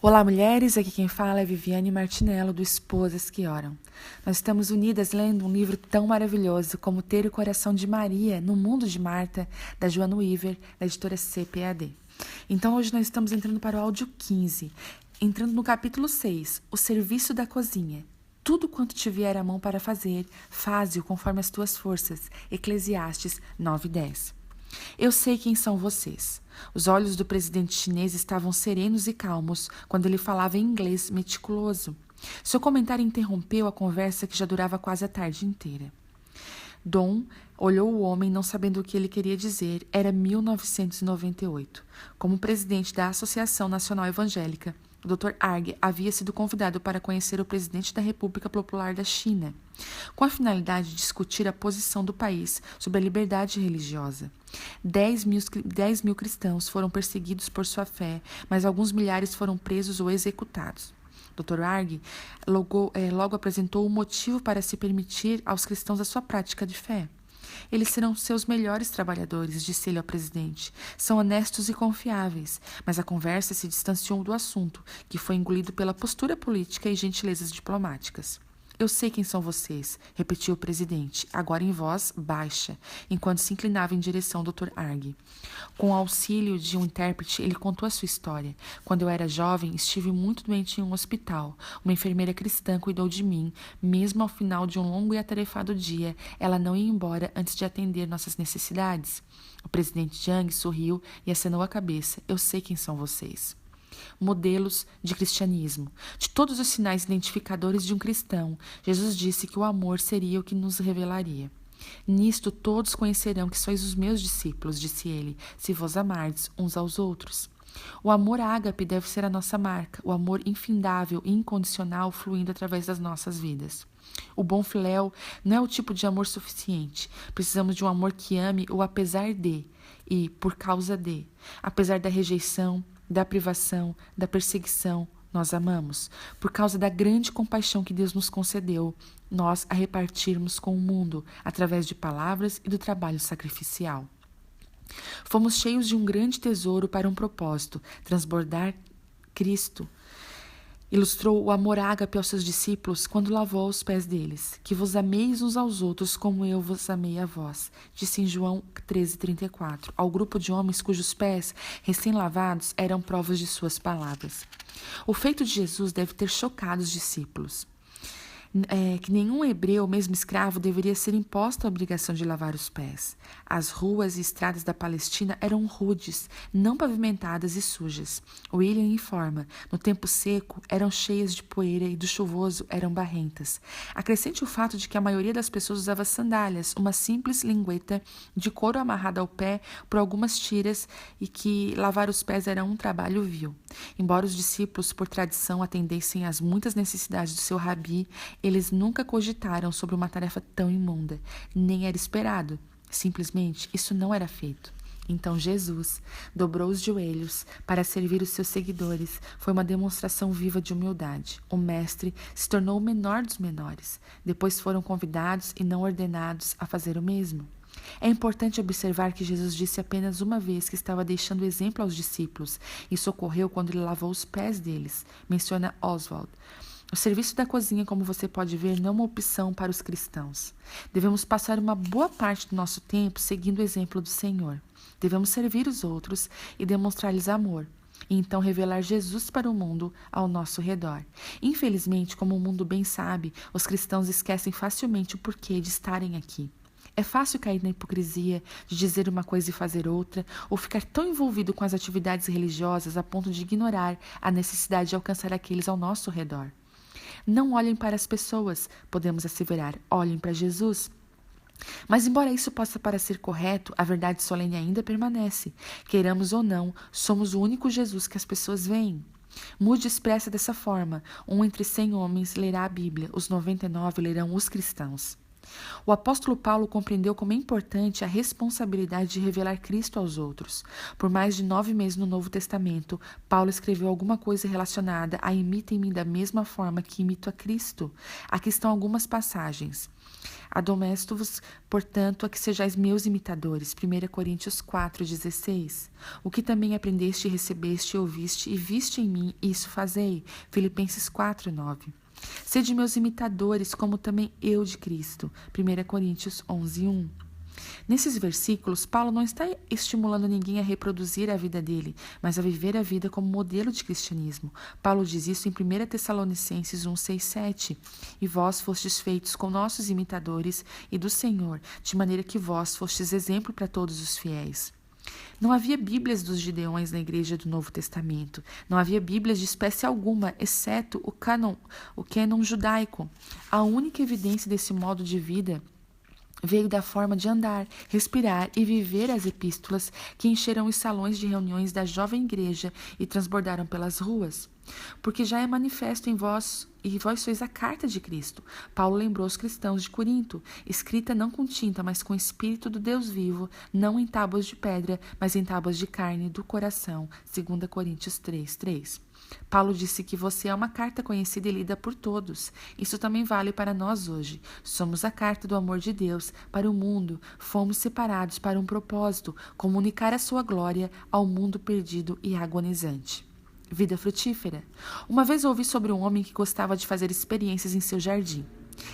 Olá, mulheres! Aqui quem fala é Viviane Martinello, do Esposas que Oram. Nós estamos unidas lendo um livro tão maravilhoso como Ter o Coração de Maria no Mundo de Marta, da Joana Weaver, da editora CPAD. Então, hoje nós estamos entrando para o áudio 15, entrando no capítulo 6, o serviço da cozinha. Tudo quanto te vier à mão para fazer, faze-o conforme as tuas forças. Eclesiastes 9:10. Eu sei quem são vocês. Os olhos do presidente chinês estavam serenos e calmos quando ele falava em inglês meticuloso. Seu comentário interrompeu a conversa que já durava quase a tarde inteira. Dom olhou o homem não sabendo o que ele queria dizer. Era 1998. Como presidente da Associação Nacional Evangélica, o Dr. Arg havia sido convidado para conhecer o presidente da República Popular da China, com a finalidade de discutir a posição do país sobre a liberdade religiosa. 10 mil cristãos foram perseguidos por sua fé, mas alguns milhares foram presos ou executados. Dr. Arg logo apresentou o motivo para se permitir aos cristãos a sua prática de fé. Eles serão seus melhores trabalhadores, disse ele ao presidente. São honestos e confiáveis, mas a conversa se distanciou do assunto, que foi engolido pela postura política e gentilezas diplomáticas. Eu sei quem são vocês, repetiu o presidente, agora em voz baixa, enquanto se inclinava em direção ao Dr. Arg. Com o auxílio de um intérprete, ele contou a sua história. Quando eu era jovem, estive muito doente em um hospital. Uma enfermeira cristã cuidou de mim. Mesmo ao final de um longo e atarefado dia, ela não ia embora antes de atender nossas necessidades. O presidente Jiang sorriu e acenou a cabeça. Eu sei quem são vocês. Modelos de cristianismo. De todos os sinais identificadores de um cristão, Jesus disse que o amor seria o que nos revelaria. Nisto todos conhecerão que sois os meus discípulos, disse ele, se vos amardes uns aos outros. O amor ágape deve ser a nossa marca, o amor infindável e incondicional fluindo através das nossas vidas. O bom filéu não é o tipo de amor suficiente. Precisamos de um amor que ame o apesar de e por causa de. Apesar da rejeição, da privação, da perseguição, nós amamos. Por causa da grande compaixão que Deus nos concedeu, nós a repartirmos com o mundo através de palavras e do trabalho sacrificial. Fomos cheios de um grande tesouro para um propósito, transbordar Cristo. Ilustrou o amor ágape aos seus discípulos quando lavou os pés deles. Que vos ameis uns aos outros como eu vos amei a vós, disse em João 13:34, ao grupo de homens cujos pés, recém-lavados, eram provas de suas palavras. O feito de Jesus deve ter chocado os discípulos. Que nenhum hebreu, mesmo escravo, deveria ser imposto a obrigação de lavar os pés. As ruas e estradas da Palestina eram rudes, não pavimentadas e sujas. William informa, no tempo seco eram cheias de poeira e do chuvoso eram barrentas. Acrescente o fato de que a maioria das pessoas usava sandálias, uma simples lingueta de couro amarrada ao pé por algumas tiras e que lavar os pés era um trabalho vil. Embora os discípulos, por tradição, atendessem às muitas necessidades do seu rabi, eles nunca cogitaram sobre uma tarefa tão imunda. Nem era esperado. Simplesmente, isso não era feito. Então Jesus dobrou os joelhos para servir os seus seguidores. Foi uma demonstração viva de humildade. O mestre se tornou o menor dos menores. Depois foram convidados e não ordenados a fazer o mesmo. É importante observar que Jesus disse apenas uma vez que estava deixando exemplo aos discípulos. Isso ocorreu quando ele lavou os pés deles, menciona Oswald. O serviço da cozinha, como você pode ver, não é uma opção para os cristãos. Devemos passar uma boa parte do nosso tempo seguindo o exemplo do Senhor. Devemos servir os outros e demonstrar-lhes amor, e então revelar Jesus para o mundo ao nosso redor. Infelizmente, como o mundo bem sabe, os cristãos esquecem facilmente o porquê de estarem aqui. É fácil cair na hipocrisia de dizer uma coisa e fazer outra, ou ficar tão envolvido com as atividades religiosas a ponto de ignorar a necessidade de alcançar aqueles ao nosso redor. Não olhem para as pessoas, podemos asseverar, olhem para Jesus. Mas embora isso possa parecer correto, a verdade solene ainda permanece. Queiramos ou não, somos o único Jesus que as pessoas veem. Moody expressa dessa forma, 1 entre 100 homens lerá a Bíblia, os 99 lerão os cristãos. O apóstolo Paulo compreendeu como é importante a responsabilidade de revelar Cristo aos outros. Por mais de 9 meses no Novo Testamento, Paulo escreveu alguma coisa relacionada a imitem-me da mesma forma que imito a Cristo. Aqui estão algumas passagens. Adomesto-vos, portanto, a que sejais meus imitadores. 1 Coríntios 4,16. O que também aprendeste, recebeste, ouviste e viste em mim, isso fazei. Filipenses 4,9. Sede meus imitadores, como também eu de Cristo. 1 Coríntios 11:1. Nesses versículos, Paulo não está estimulando ninguém a reproduzir a vida dele, mas a viver a vida como modelo de cristianismo. Paulo diz isso em 1 Tessalonicenses 1:6-7. E vós fostes feitos com nossos imitadores e do Senhor, de maneira que vós fostes exemplo para todos os fiéis. Não havia Bíblias dos Gideões na igreja do Novo Testamento. Não havia Bíblias de espécie alguma, exceto o cânon judaico. A única evidência desse modo de vida veio da forma de andar, respirar e viver as epístolas que encheram os salões de reuniões da jovem igreja e transbordaram pelas ruas. Porque já é manifesto em vós, e vós sois a carta de Cristo. Paulo lembrou os cristãos de Corinto, escrita não com tinta, mas com o Espírito do Deus vivo, não em tábuas de pedra, mas em tábuas de carne do coração. 2 Coríntios 3:3. Paulo disse que você é uma carta conhecida e lida por todos. Isso também vale para nós hoje. Somos a carta do amor de Deus para o mundo. Fomos separados para um propósito, comunicar a sua glória ao mundo perdido e agonizante. Vida frutífera. Uma vez ouvi sobre um homem que gostava de fazer experiências em seu jardim.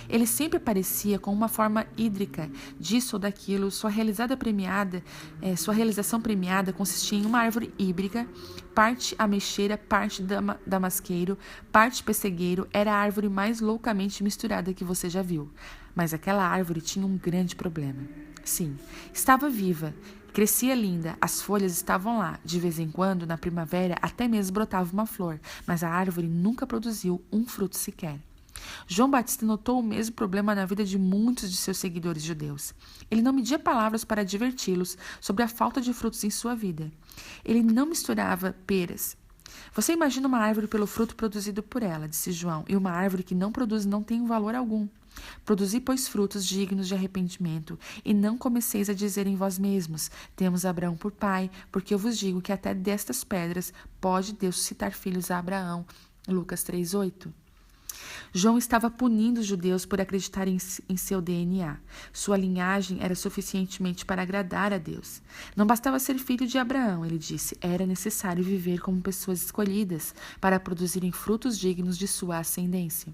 Ele sempre aparecia com uma forma hídrica disso ou daquilo. Sua realização premiada consistia em uma árvore híbrida, parte ameixeira, parte damasqueiro, parte pessegueiro. Era a árvore mais loucamente misturada que você já viu. Mas aquela árvore tinha um grande problema. Sim, estava viva. Crescia linda, as folhas estavam lá. De vez em quando, na primavera, até mesmo brotava uma flor, mas a árvore nunca produziu um fruto sequer. João Batista notou o mesmo problema na vida de muitos de seus seguidores judeus. Ele não media palavras para adverti-los sobre a falta de frutos em sua vida. Ele não misturava peras. Você imagina uma árvore pelo fruto produzido por ela, disse João, e uma árvore que não produz não tem valor algum. Produzi, pois, frutos dignos de arrependimento, e não comeceis a dizer em vós mesmos, temos Abraão por pai, porque eu vos digo que até destas pedras pode Deus suscitar filhos a Abraão. Lucas 3:8. João estava punindo os judeus por acreditarem em seu DNA. Sua linhagem era suficientemente para agradar a Deus. Não bastava ser filho de Abraão, ele disse, era necessário viver como pessoas escolhidas para produzirem frutos dignos de sua ascendência.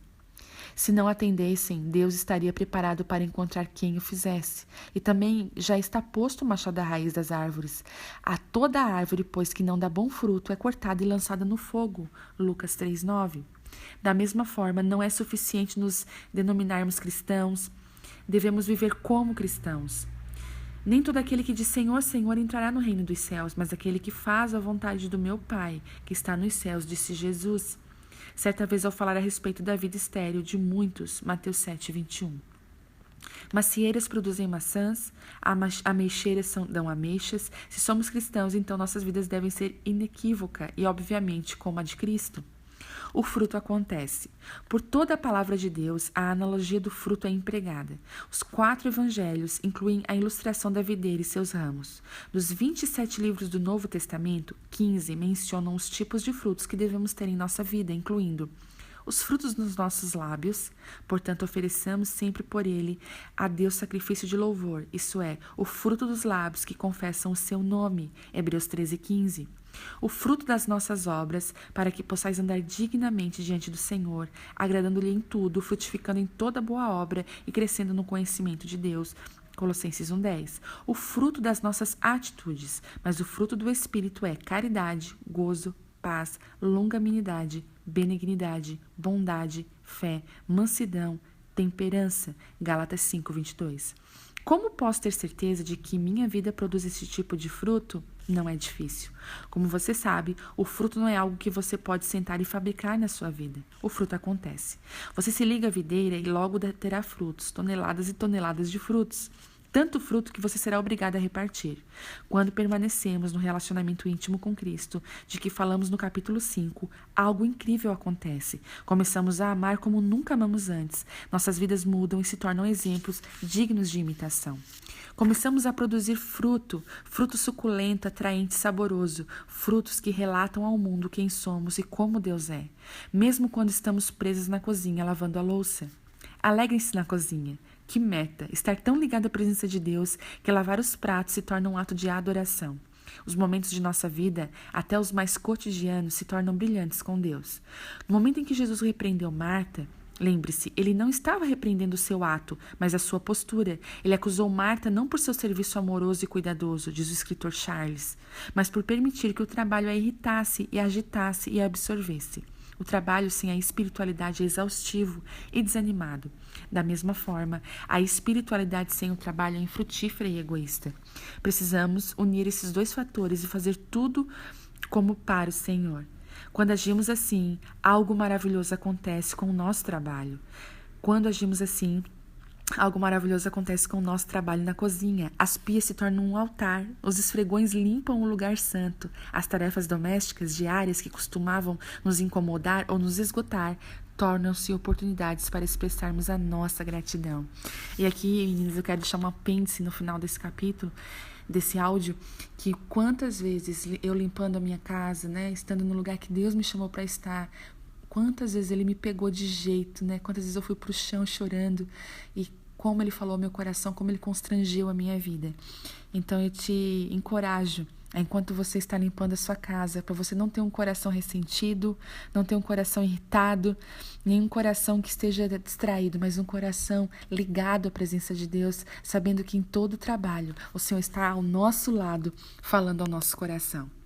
Se não atendessem, Deus estaria preparado para encontrar quem o fizesse. E também já está posto o machado à raiz das árvores. A toda árvore, pois, que não dá bom fruto, é cortada e lançada no fogo. Lucas 3:9. Da mesma forma, não é suficiente nos denominarmos cristãos. Devemos viver como cristãos. Nem todo aquele que diz Senhor, Senhor entrará no reino dos céus, mas aquele que faz a vontade do meu Pai, que está nos céus, disse Jesus. Certa vez, ao falar a respeito da vida estéril de muitos, Mateus 7:21. Macieiras produzem maçãs, ameixeiras dão ameixas. Se somos cristãos, então nossas vidas devem ser inequívocas e, obviamente, como a de Cristo. O fruto acontece. Por toda a palavra de Deus, a analogia do fruto é empregada. Os 4 evangelhos incluem a ilustração da videira e seus ramos. Dos 27 livros do Novo Testamento, 15 mencionam os tipos de frutos que devemos ter em nossa vida, incluindo os frutos nos nossos lábios, portanto ofereçamos sempre por ele a Deus sacrifício de louvor, isso é, o fruto dos lábios que confessam o seu nome, Hebreus 13:15. O fruto das nossas obras, para que possais andar dignamente diante do Senhor, agradando-lhe em tudo, frutificando em toda boa obra e crescendo no conhecimento de Deus. Colossenses 1:10. O fruto das nossas atitudes, mas o fruto do Espírito é caridade, gozo, paz, longanimidade, benignidade, bondade, fé, mansidão, temperança. Gálatas 5:22. Como posso ter certeza de que minha vida produz esse tipo de fruto? Não é difícil. Como você sabe, o fruto não é algo que você pode sentar e fabricar na sua vida. O fruto acontece. Você se liga à videira e logo terá frutos, toneladas e toneladas de frutos. tanto fruto que você será obrigado a repartir. Quando permanecemos no relacionamento íntimo com Cristo, de que falamos no capítulo 5, algo incrível acontece. Começamos a amar como nunca amamos antes. Nossas vidas mudam e se tornam exemplos dignos de imitação. Começamos a produzir fruto suculento, atraente, saboroso, frutos que relatam ao mundo quem somos e como Deus é, mesmo quando estamos presos na cozinha lavando a louça. Alegrem-se na cozinha. Que meta! Estar tão ligado à presença de Deus que lavar os pratos se torna um ato de adoração. Os momentos de nossa vida, até os mais cotidianos, se tornam brilhantes com Deus. No momento em que Jesus repreendeu Marta, lembre-se, ele não estava repreendendo o seu ato, mas a sua postura. Ele acusou Marta não por seu serviço amoroso e cuidadoso, diz o escritor Charles, mas por permitir que o trabalho a irritasse e a agitasse e a absorvesse. O trabalho sem a espiritualidade é exaustivo e desanimado. Da mesma forma, a espiritualidade sem o trabalho é infrutífera e egoísta. Precisamos unir esses dois fatores e fazer tudo como para o Senhor. Quando agimos assim, algo maravilhoso acontece com o nosso trabalho. Quando agimos assim, algo maravilhoso acontece com o nosso trabalho na cozinha. As pias se tornam um altar, os esfregões limpam o lugar santo. As tarefas domésticas diárias que costumavam nos incomodar ou nos esgotar tornam-se oportunidades para expressarmos a nossa gratidão. E aqui, meninas, eu quero deixar um apêndice no final desse capítulo, desse áudio, que quantas vezes eu limpando a minha casa, né, estando no lugar que Deus me chamou para estar, quantas vezes ele me pegou de jeito, né? Quantas vezes eu fui pro chão chorando e como ele falou ao meu coração, como ele constrangeu a minha vida. Então eu te encorajo, enquanto você está limpando a sua casa, para você não ter um coração ressentido, não ter um coração irritado, nem um coração que esteja distraído, mas um coração ligado à presença de Deus, sabendo que em todo trabalho o Senhor está ao nosso lado, falando ao nosso coração.